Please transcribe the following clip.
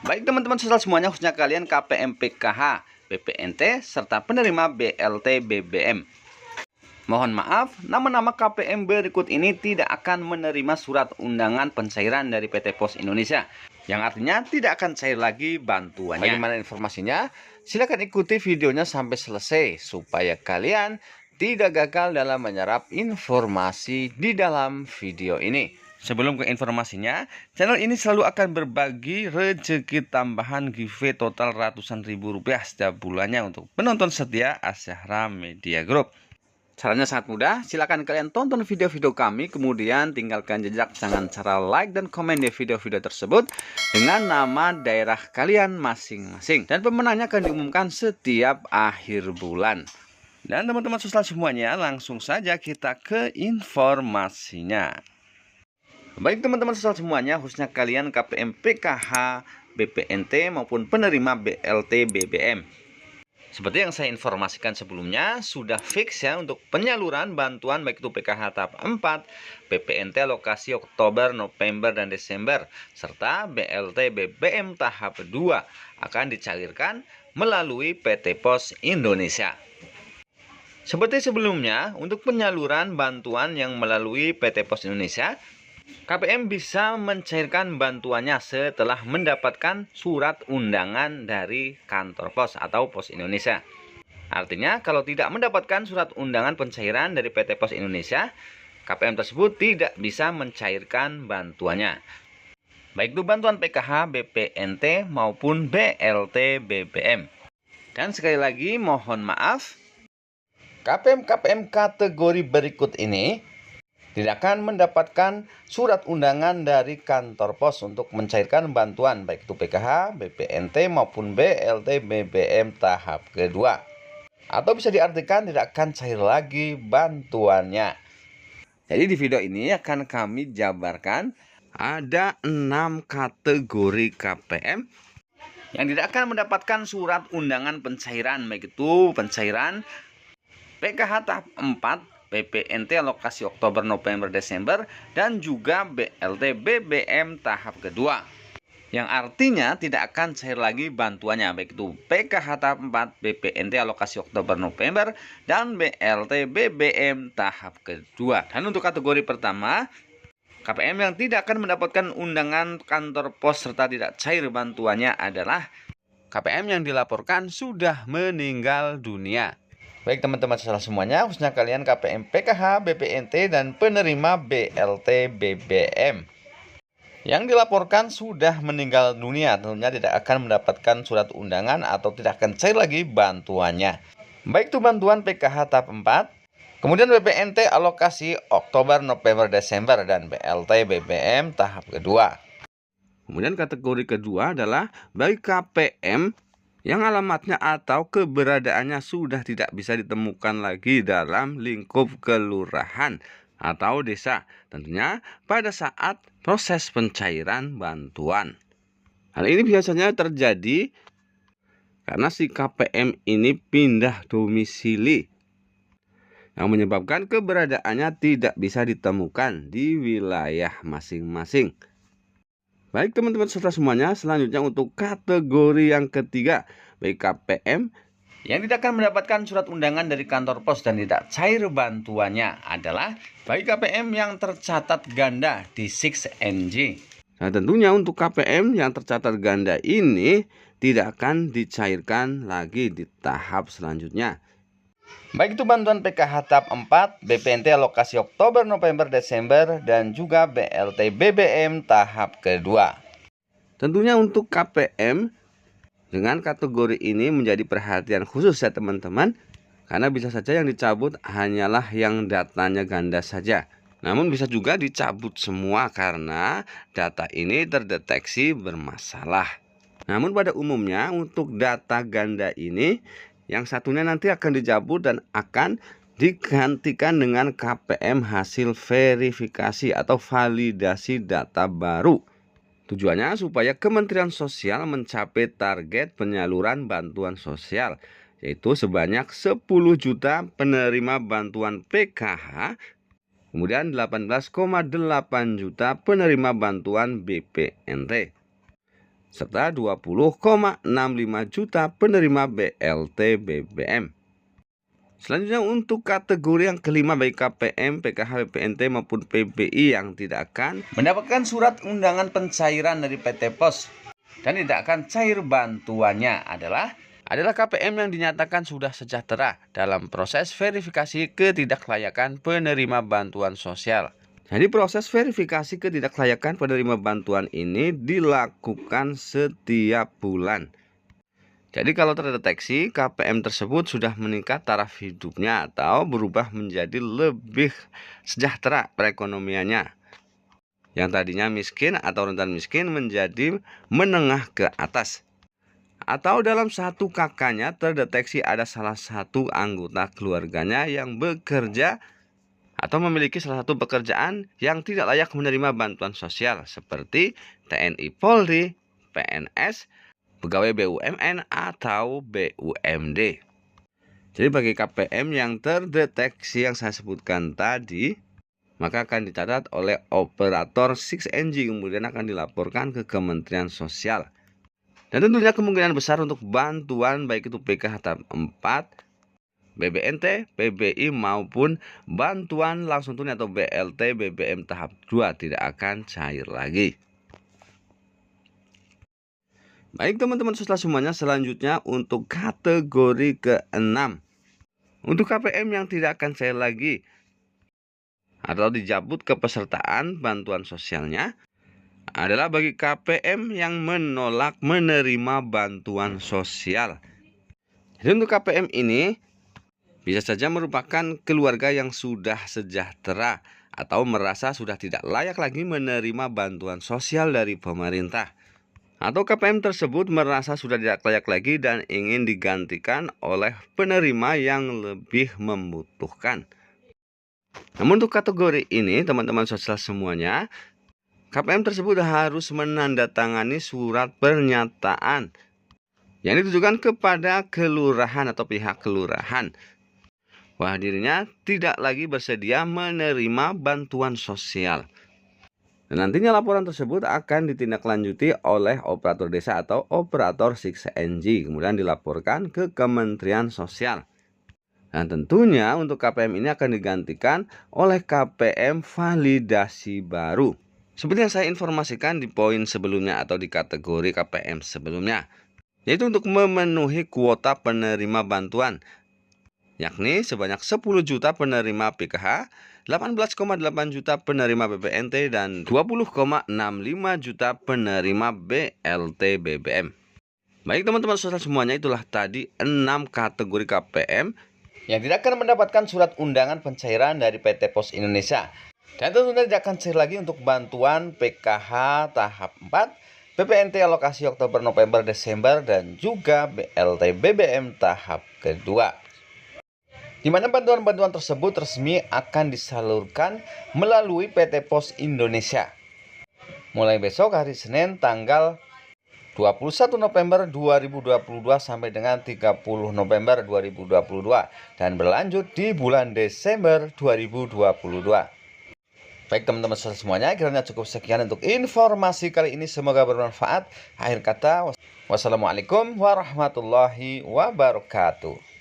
Baik teman-teman sosial semuanya, khususnya kalian KPM PKH, BPNT, serta penerima BLT BBM. Mohon maaf, nama-nama KPM berikut ini tidak akan menerima surat undangan pencairan dari PT Pos Indonesia, yang artinya tidak akan cair lagi bantuannya. Bagaimana informasinya? Silakan ikuti videonya sampai selesai supaya kalian tidak gagal dalam menyerap informasi di dalam video ini. Sebelum ke informasinya, channel ini selalu akan berbagi rezeki tambahan giveaway total ratusan ribu rupiah setiap bulannya untuk penonton setia Asyahra Media Group. Caranya sangat mudah, silakan kalian tonton video-video kami, kemudian tinggalkan jejak dengan cara like dan komen di video-video tersebut dengan nama daerah kalian masing-masing. Dan pemenangnya akan diumumkan setiap akhir bulan. Dan teman-teman sosial semuanya, langsung saja kita ke informasinya. Baik teman-teman sosial semuanya, khususnya kalian KPM PKH, BPNT maupun penerima BLT BBM. Seperti yang saya informasikan sebelumnya, sudah fix ya untuk penyaluran bantuan baik itu PKH tahap 4, BPNT alokasi Oktober, November, dan Desember, serta BLT BBM tahap 2 akan dicairkan melalui PT Pos Indonesia. Seperti sebelumnya, untuk penyaluran bantuan yang melalui PT Pos Indonesia, KPM bisa mencairkan bantuannya setelah mendapatkan surat undangan dari kantor pos atau Pos Indonesia. Artinya, kalau tidak mendapatkan surat undangan pencairan dari PT Pos Indonesia, KPM tersebut tidak bisa mencairkan bantuannya. Baik itu bantuan PKH, BPNT maupun BLT BBM. Dan sekali lagi mohon maaf, KPM kategori berikut ini tidak akan mendapatkan surat undangan dari kantor pos untuk mencairkan bantuan baik itu PKH, BPNT maupun BLT BBM tahap kedua. Atau bisa diartikan tidak akan cair lagi bantuannya. Jadi di video ini akan kami jabarkan ada 6 kategori KPM yang tidak akan mendapatkan surat undangan pencairan, baik itu pencairan PKH tahap 4, BPNT alokasi Oktober, November, Desember, dan juga BLT BBM tahap kedua. Yang artinya tidak akan cair lagi bantuannya, baik itu PKH tahap 4, BPNT alokasi Oktober, November, dan BLT BBM tahap kedua. Dan untuk kategori pertama, KPM yang tidak akan mendapatkan undangan kantor pos serta tidak cair bantuannya adalah KPM yang dilaporkan sudah meninggal dunia. Baik teman-teman semuanya, khususnya kalian KPM PKH, BPNT, dan penerima BLT BBM yang dilaporkan sudah meninggal dunia, tentunya tidak akan mendapatkan surat undangan atau tidak akan cair lagi bantuannya. Baik itu bantuan PKH tahap 4, kemudian BPNT alokasi Oktober, November, Desember, dan BLT BBM tahap kedua. Kemudian kategori kedua adalah bagi KPM yang alamatnya atau keberadaannya sudah tidak bisa ditemukan lagi dalam lingkup kelurahan atau desa, tentunya pada saat proses pencairan bantuan. Hal ini biasanya terjadi karena si KPM ini pindah domisili, yang menyebabkan keberadaannya tidak bisa ditemukan di wilayah masing-masing. Baik teman-teman serta semuanya, selanjutnya untuk kategori yang ketiga, baik KPM yang tidak akan mendapatkan surat undangan dari kantor pos dan tidak cair bantuannya adalah bagi KPM yang tercatat ganda di 6NG. Nah tentunya untuk KPM yang tercatat ganda ini tidak akan dicairkan lagi di tahap selanjutnya. Baik itu bantuan PKH tahap 4, BPNT alokasi Oktober, November, Desember, dan juga BLT BBM tahap kedua. Tentunya untuk KPM dengan kategori ini menjadi perhatian khusus ya teman-teman, karena bisa saja yang dicabut hanyalah yang datanya ganda saja. Namun bisa juga dicabut semua karena data ini terdeteksi bermasalah. Namun pada umumnya untuk data ganda ini, yang satunya nanti akan dicabut dan akan digantikan dengan KPM hasil verifikasi atau validasi data baru. Tujuannya supaya Kementerian Sosial mencapai target penyaluran bantuan sosial, yaitu sebanyak 10 juta penerima bantuan PKH, kemudian 18,8 juta penerima bantuan BPNT. serta 20,65 juta penerima BLT BBM. Selanjutnya untuk kategori yang kelima bagi KPM, PKH, BPNT maupun PBI yang tidak akan mendapatkan surat undangan pencairan dari PT Pos dan tidak akan cair bantuannya adalah KPM yang dinyatakan sudah sejahtera dalam proses verifikasi ketidaklayakan penerima bantuan sosial. Jadi proses verifikasi ketidaklayakan penerima bantuan ini dilakukan setiap bulan. Jadi kalau terdeteksi KPM tersebut sudah meningkat taraf hidupnya atau berubah menjadi lebih sejahtera perekonomiannya, yang tadinya miskin atau rentan miskin menjadi menengah ke atas, atau dalam satu kakaknya terdeteksi ada salah satu anggota keluarganya yang bekerja atau memiliki salah satu pekerjaan yang tidak layak menerima bantuan sosial seperti TNI Polri, PNS, pegawai BUMN atau BUMD. Jadi bagi KPM yang terdeteksi yang saya sebutkan tadi, maka akan dicatat oleh operator 6NG, kemudian akan dilaporkan ke Kementerian Sosial. Dan tentunya kemungkinan besar untuk bantuan baik itu PKH tahap 4, BBNT, PBI maupun bantuan langsung tunai atau BLT BBM tahap 2 tidak akan cair lagi. Baik teman-teman sosial semuanya, selanjutnya untuk kategori ke-6. Untuk KPM yang tidak akan cair lagi atau dicabut kepesertaan bantuan sosialnya adalah bagi KPM yang menolak menerima bantuan sosial. Jadi untuk KPM ini bisa saja merupakan keluarga yang sudah sejahtera atau merasa sudah tidak layak lagi menerima bantuan sosial dari pemerintah. Atau KPM tersebut merasa sudah tidak layak lagi dan ingin digantikan oleh penerima yang lebih membutuhkan. Namun untuk kategori ini teman-teman sosial semuanya, KPM tersebut harus menandatangani surat pernyataan yang ditujukan kepada kelurahan atau pihak kelurahan bahwa dirinya tidak lagi bersedia menerima bantuan sosial. Dan nantinya laporan tersebut akan ditindaklanjuti oleh operator desa atau operator 6NG, kemudian dilaporkan ke Kementerian Sosial. Dan tentunya untuk KPM ini akan digantikan oleh KPM validasi baru. Seperti yang saya informasikan di poin sebelumnya atau di kategori KPM sebelumnya, yaitu untuk memenuhi kuota penerima bantuan, yakni sebanyak 10 juta penerima PKH, 18,8 juta penerima BPNT, dan 20,65 juta penerima BLT BBM. Baik teman-teman sosial semuanya, itulah tadi 6 kategori KPM yang tidak akan mendapatkan surat undangan pencairan dari PT Pos Indonesia. Dan tentunya tidak akan cair lagi untuk bantuan PKH tahap 4, BPNT alokasi Oktober, November, Desember, dan juga BLT BBM tahap kedua, di mana bantuan-bantuan tersebut resmi akan disalurkan melalui PT Pos Indonesia mulai besok hari Senin tanggal 21 November 2022 sampai dengan 30 November 2022 dan berlanjut di bulan Desember 2022. Baik teman-teman semuanya, kiranya cukup sekian untuk informasi kali ini, semoga bermanfaat. Akhir kata, wassalamualaikum warahmatullahi wabarakatuh.